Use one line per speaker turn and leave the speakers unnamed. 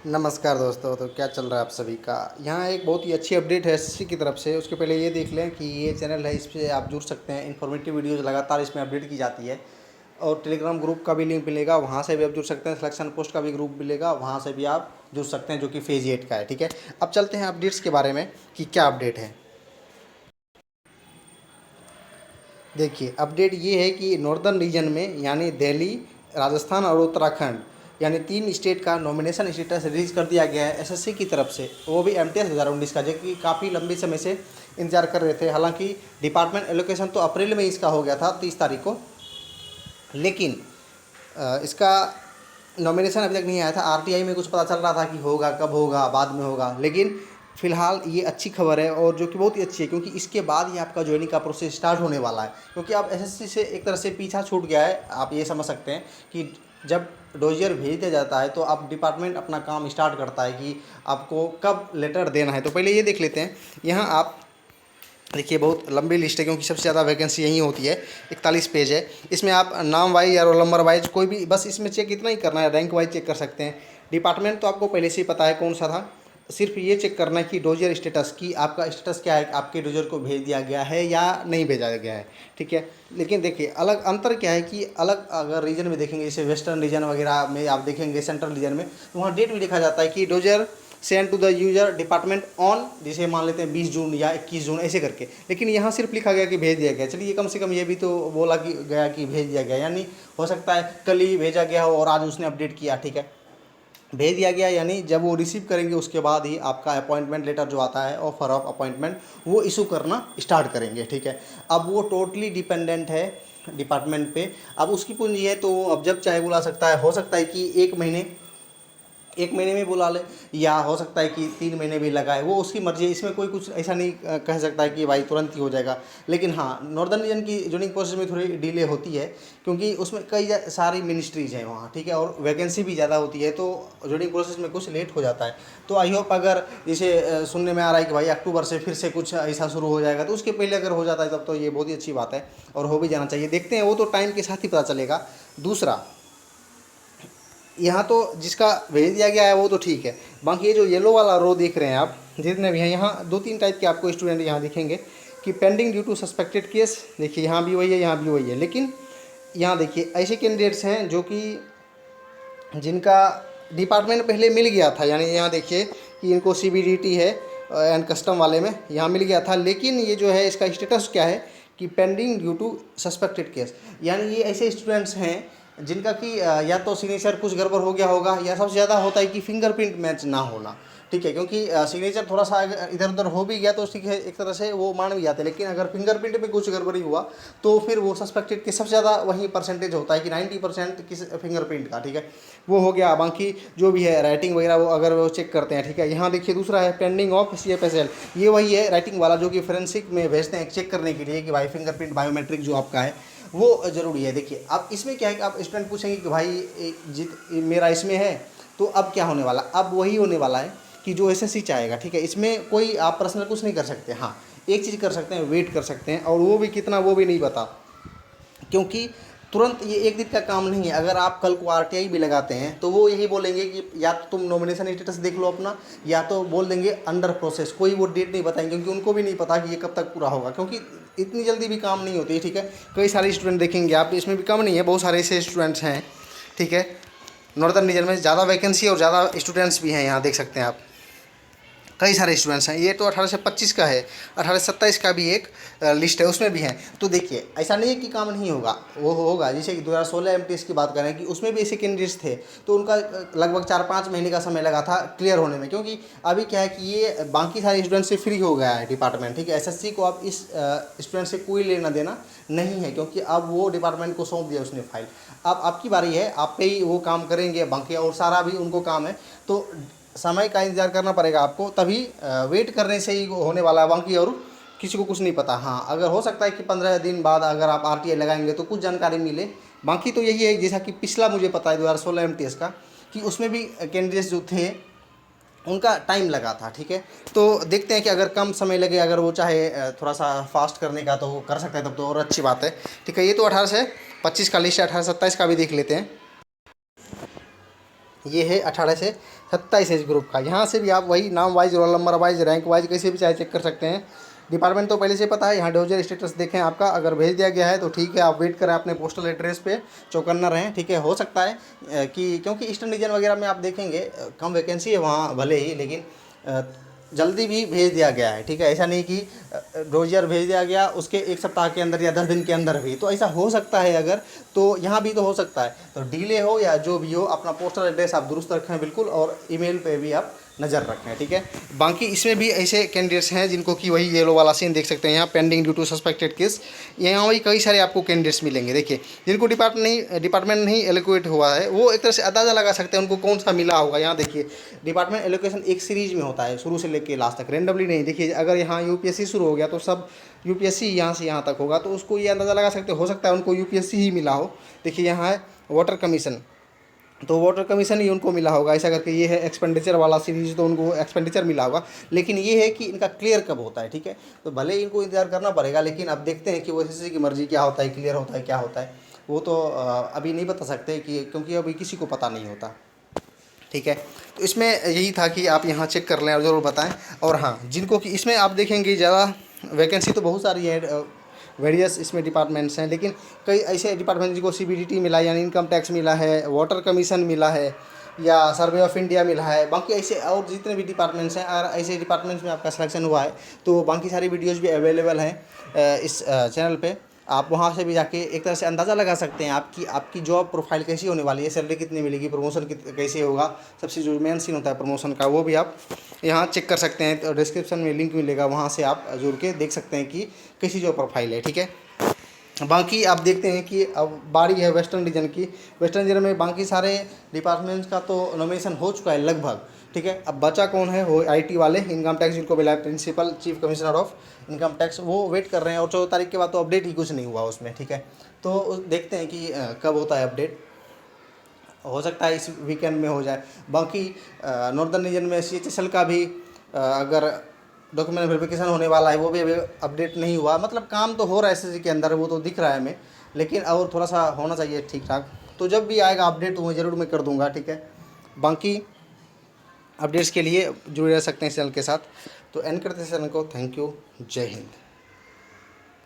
नमस्कार दोस्तों। तो क्या चल रहा है आप सभी का। यहाँ एक बहुत ही अच्छी अपडेट है एसएससी की तरफ से। उसके पहले ये देख लें कि ये चैनल है, इस पे आप जुड़ सकते हैं। इन्फॉर्मेटिव वीडियोज़ लगातार इसमें अपडेट की जाती है। और टेलीग्राम ग्रुप का भी लिंक मिलेगा, वहाँ से भी आप जुड़ सकते हैं। सिलेक्शन पोस्ट का भी ग्रुप मिलेगा, वहाँ से भी आप जुड़ सकते हैं, जो कि फेज 8 का है। ठीक है, अब चलते हैं अपडेट्स के बारे में कि क्या अपडेट है। देखिए, अपडेट ये है कि नॉर्दर्न रीजन में यानी दिल्ली, राजस्थान और उत्तराखंड यानी 3 स्टेट का नॉमिनेशन स्टेटस रिलीज़ कर दिया गया है एसएससी की तरफ से। वो भी एमटीएस 2019 का, जो कि काफ़ी लंबे समय से इंतजार कर रहे थे। हालांकि डिपार्टमेंट एलोकेशन तो अप्रैल में इसका हो गया था 30 तारीख को, लेकिन इसका नॉमिनेशन अभी तक नहीं आया था। आरटीआई में कुछ पता चल रहा था कि होगा, कब होगा, बाद में होगा, लेकिन फ़िलहाल ये अच्छी खबर है और जो कि बहुत ही अच्छी है, क्योंकि इसके बाद ही आपका ज्वाइनिंग का प्रोसेस स्टार्ट होने वाला है। क्योंकि अब एसएससी से एक तरह से पीछा छूट गया है। आप ये समझ सकते हैं कि जब डोजियर भेज दिया जाता है तो अब डिपार्टमेंट अपना काम स्टार्ट करता है कि आपको कब लेटर देना है। तो पहले ये देख लेते हैं। यहाँ आप देखिए, बहुत लंबी लिस्ट है, क्योंकि सबसे ज़्यादा वैकेंसी यहीं होती है। 41 पेज है। इसमें आप नाम वाइज या रोल नंबर वाइज कोई भी, बस इसमें चेक इतना ही करना है, रैंक वाइज चेक कर सकते हैं। डिपार्टमेंट तो आपको पहले से ही पता है कौन सा था। सिर्फ ये चेक करना है कि डोजियर स्टेटस की आपका स्टेटस क्या है, आपके डोजियर को भेज दिया गया है या नहीं भेजा गया है। ठीक है, लेकिन देखिए अलग अंतर क्या है कि अलग अगर रीजन में देखेंगे, जैसे वेस्टर्न रीजन वगैरह में आप देखेंगे, सेंट्रल रीजन में, तो वहाँ डेट भी लिखा जाता है कि dossier send to the user department on, जैसे मान लेते हैं 20 जून या 21 जून ऐसे करके। लेकिन यहाँ सिर्फ लिखा गया कि भेज दिया गया। चलिए, कम से कम ये भी तो बोला कि गया कि भेज दिया गया, यानी हो सकता है कल ही भेजा गया हो और आज उसने अपडेट किया। ठीक है, भेज दिया गया, यानी जब वो रिसीव करेंगे उसके बाद ही आपका अपॉइंटमेंट लेटर जो आता है, ऑफर ऑफ अपॉइंटमेंट, वो इशू करना स्टार्ट करेंगे। ठीक है, अब वो टोटली डिपेंडेंट है डिपार्टमेंट पे। अब उसकी पूंजी है, तो अब जब चाहे बुला सकता है। हो सकता है कि एक महीने में बुला ले, या हो सकता है कि 3 महीने भी लगाए, वो उसकी मर्ज़ी है। इसमें कोई कुछ ऐसा नहीं कह सकता है कि भाई तुरंत ही हो जाएगा। लेकिन हाँ, नॉर्दर्न रीजन की ज्वाइनिंग प्रोसेस में थोड़ी डिले होती है, क्योंकि उसमें कई सारी मिनिस्ट्रीज़ हैं वहाँ। ठीक है, और वैकेंसी भी ज़्यादा होती है, तो ज्वाइनिंग प्रोसेस में कुछ लेट हो जाता है। तो आई होप, अगर जैसे सुनने में आ रहा है कि भाई अक्टूबर से फिर से कुछ ऐसा शुरू हो जाएगा, तो उसके पहले अगर हो जाता है तब तो ये बहुत ही अच्छी बात है और हो भी जाना चाहिए। देखते हैं, वो तो टाइम के साथ ही पता चलेगा। दूसरा, यहाँ तो जिसका भेज दिया गया है वो तो ठीक है। बाकी ये जो येलो वाला रो देख रहे हैं आप, जितने भी हैं, यहाँ 2-3 टाइप के आपको स्टूडेंट यहाँ दिखेंगे कि pending due to suspected case. देखिए, यहाँ भी वही है, यहाँ भी वही है। लेकिन यहाँ देखिए, ऐसे कैंडिडेट्स हैं जो कि जिनका डिपार्टमेंट पहले मिल गया था, यानी यहाँ देखिए कि इनको सीबीडीटी है एंड कस्टम वाले में यहाँ मिल गया था, लेकिन ये जो है इसका स्टेटस क्या है कि pending due to suspected case. यानी ये ऐसे स्टूडेंट्स हैं जिनका कि या तो सिग्नेचर कुछ गड़बड़ हो गया होगा, या सबसे ज़्यादा होता है कि फिंगरप्रिंट मैच ना होना। ठीक है, क्योंकि सिग्नेचर थोड़ा सा इधर उधर हो भी गया तो ठीक है, एक तरह से वो मान भी जाते हैं। लेकिन अगर फिंगरप्रिंट में कुछ गड़बड़ी हुआ तो फिर वो सस्पेक्टेड के सबसे ज़्यादा वही परसेंटेज होता है कि 90% किस फिंगरप्रिंट का। ठीक है, वो हो गया। बाकी जो भी है राइटिंग वगैरह, वो अगर वो चेक करते हैं। ठीक है, यहाँ देखिए दूसरा है पेंडिंग ऑफ CFSL। ये वही है राइटिंग वाला, जो कि फोरेंसिक में भेजते हैं चेक करने के लिए कि भाई फिंगरप्रिंट बायोमेट्रिक जो आपका है वो ज़रूरी है। देखिए, अब इसमें क्या है कि आप स्टूडेंट पूछेंगे कि भाई मेरा इसमें है, तो अब क्या होने वाला, अब वही होने वाला है कि जो एसएससी चाहेगा। ठीक है, इसमें कोई आप पर्सनल कुछ नहीं कर सकते। हाँ, एक चीज़ कर सकते हैं, वेट कर सकते हैं, और वो भी कितना वो भी नहीं पता, क्योंकि तुरंत ये एक दिन का काम नहीं है। अगर आप कल को आरटीआई भी लगाते हैं तो वो यही बोलेंगे कि या तो तुम नॉमिनेशन स्टेटस देख लो अपना, या तो बोल देंगे अंडर प्रोसेस। कोई वो डेट नहीं बताएंगे, क्योंकि उनको भी नहीं पता कि ये कब तक पूरा होगा, क्योंकि इतनी जल्दी भी काम नहीं होती है। ठीक है, कई सारे स्टूडेंट देखेंगे आप, इसमें भी कम नहीं है, बहुत सारे ऐसे स्टूडेंट्स हैं। ठीक है, नॉर्दर्न रीजन में ज़्यादा वैकेंसी और ज़्यादा स्टूडेंट्स भी हैं, यहाँ देख सकते हैं आप, कई सारे स्टूडेंट्स हैं। ये तो 18 से 25 का है, 18 से 27 का भी एक लिस्ट है, उसमें भी हैं। तो देखिए, ऐसा नहीं है कि काम नहीं होगा, वो होगा। जैसे कि 2016 एमटीएस की बात करें कि उसमें भी ऐसे कैंडिडेट्स थे, तो उनका लगभग 4-5 महीने का समय लगा था क्लियर होने में। क्योंकि अभी क्या है कि ये बाकी सारे स्टूडेंट से फ्री हो गया है डिपार्टमेंट। ठीक है, एसएससी को अब इस स्टूडेंट से कोई लेना देना नहीं है, क्योंकि अब वो डिपार्टमेंट को सौंप दिया उसने फाइल। अब आपकी बारी है, आप पे ही वो काम करेंगे, बाकी और सारा भी उनको काम है। तो समय का इंतज़ार करना पड़ेगा आपको, तभी वेट करने से ही होने वाला है। बाकी और किसी को कुछ नहीं पता। हाँ, अगर हो सकता है कि 15 दिन बाद अगर आप आरटीआई लगाएंगे तो कुछ जानकारी मिले। बाकी तो यही है, जैसा कि पिछला मुझे पता है 2016 एमटीएस का, कि उसमें भी कैंडिडेट्स जो थे उनका टाइम लगा था। ठीक है, तो देखते हैं कि अगर कम समय लगे, अगर वो चाहे थोड़ा सा फास्ट करने का तो वो कर सकता है, तब तो और अच्छी बात है। ठीक है, ये तो 18 से 25 का लिस्ट है, 18 से 27 का भी देख लेते हैं। ये है 18 से 27 एज ग्रुप का। यहाँ से भी आप वही नाम wise, roll number wise, rank wise कैसे भी चाहे चेक कर सकते हैं। डिपार्टमेंट तो पहले से पता है। यहाँ डोजर स्टेटस देखें आपका, अगर भेज दिया गया है तो ठीक है, आप वेट करें अपने पोस्टल एड्रेस पे, चौकन्ना रहें, ठीक है। हो सकता है कि क्योंकि ईस्टर्न रीजन वगैरह में आप देखेंगे कम वैकेंसी है वहाँ भले ही, लेकिन जल्दी भी भेज दिया गया है, ठीक है। ऐसा नहीं कि डोजर भेज दिया गया उसके 1 सप्ताह के अंदर या 10 दिन के अंदर भी, तो ऐसा हो सकता है अगर, तो यहाँ भी तो हो सकता है। तो डिले हो या जो भी हो, अपना पोस्टल एड्रेस आप दुरुस्त रखें बिल्कुल, और ईमेल पे भी आप नज़र रखें, ठीक है। बाकी इसमें भी ऐसे कैंडिडेट्स हैं जिनको कि वही येलो वाला सीन देख सकते हैं यहाँ, pending due to suspected case. यहाँ वही कई सारे आपको कैंडिडेट्स मिलेंगे, देखिए, जिनको डिपार्टमेंट नहीं एलोकेट हुआ है, वो एक तरह से अंदाज़ा लगा सकते हैं उनको कौन सा मिला होगा। यहाँ देखिए, डिपार्टमेंट एलोकेशन एक सीरीज में होता है, शुरू से लेकर लास्ट तक, रेंडमली नहीं। देखिए, अगर यहाँ यूपीएससी शुरू हो गया तो सब यूपीएससी यहाँ से यहाँ तक होगा, तो उसको ये अंदाज़ा लगा सकते हो सकता है उनको यूपीएससी ही मिला हो। देखिए, यहाँ है वाटर कमीशन, तो वाटर कमीशन ही उनको मिला होगा, ऐसा करके। ये है एक्सपेंडिचर वाला सीरीज, तो उनको एक्सपेंडिचर मिला होगा। लेकिन ये है कि इनका क्लियर कब होता है, ठीक है। तो भले ही इनको इंतजार करना पड़ेगा, लेकिन अब देखते हैं कि वो एसएससी की मर्जी क्या होता है, क्लियर होता है क्या होता है, वो तो अभी नहीं बता सकते कि, क्योंकि अभी किसी को पता नहीं होता, ठीक है। तो इसमें यही था कि आप यहाँ चेक कर लें और ज़रूर बताएं। और हाँ, जिनको कि इसमें आप देखेंगे ज़्यादा वैकेंसी तो बहुत सारी है, वेरियस इसमें डिपार्टमेंट्स हैं, लेकिन कई ऐसे डिपार्टमेंट जिनको सीबीडीटी मिला है, यानी इनकम टैक्स मिला है, वाटर कमीशन मिला है, या सर्वे ऑफ इंडिया मिला है। बाकी ऐसे और जितने भी डिपार्टमेंट्स हैं, और ऐसे डिपार्टमेंट्स में आपका सिलेक्शन हुआ है, तो बाकी सारी वीडियोज़ भी अवेलेबल हैं इस चैनल पे। आप वहाँ से भी जाके एक तरह से अंदाज़ा लगा सकते हैं आपकी जॉब प्रोफाइल कैसी होने वाली है, सैलरी कितनी मिलेगी, प्रमोशन कैसे होगा। सबसे जो मेन सीन होता है प्रमोशन का, वो भी आप यहाँ चेक कर सकते हैं। तो डिस्क्रिप्शन में लिंक मिलेगा, वहाँ से आप जुड़ के देख सकते हैं कि कैसी जॉब प्रोफाइल है, ठीक है। बाकी आप देखते हैं कि अब बारी है वेस्टर्न रीजन की। वेस्टर्न रीजन में बाकी सारे डिपार्टमेंट्स का तो नॉमिनेशन हो चुका है लगभग, ठीक है। अब बचा कौन है, वो आईटी वाले, इनकम टैक्स जिनको मिला है principal chief commissioner of income tax, वो वेट कर रहे हैं। और 14 तारीख के बाद तो अपडेट ही कुछ नहीं हुआ उसमें, ठीक है। तो देखते हैं कि कब होता है अपडेट। हो सकता है इस वीकेंड में हो जाए। बाकी नॉर्दर्न रीजन में CHSL का भी अगर डॉक्यूमेंट वेरिफिकेशन होने वाला है, वो भी अभी अपडेट नहीं हुआ। मतलब काम तो हो रहा है एसएससी के अंदर, वो तो दिख रहा है हमें, लेकिन और थोड़ा सा होना चाहिए ठीक ठाक। तो जब भी आएगा अपडेट तो वो ज़रूर मैं कर दूंगा, ठीक है। बाकी अपडेट्स के लिए जुड़े रह सकते हैं इस चैनल के साथ। तो एंड करते हैं चैनल को। थैंक यू, जय हिंद।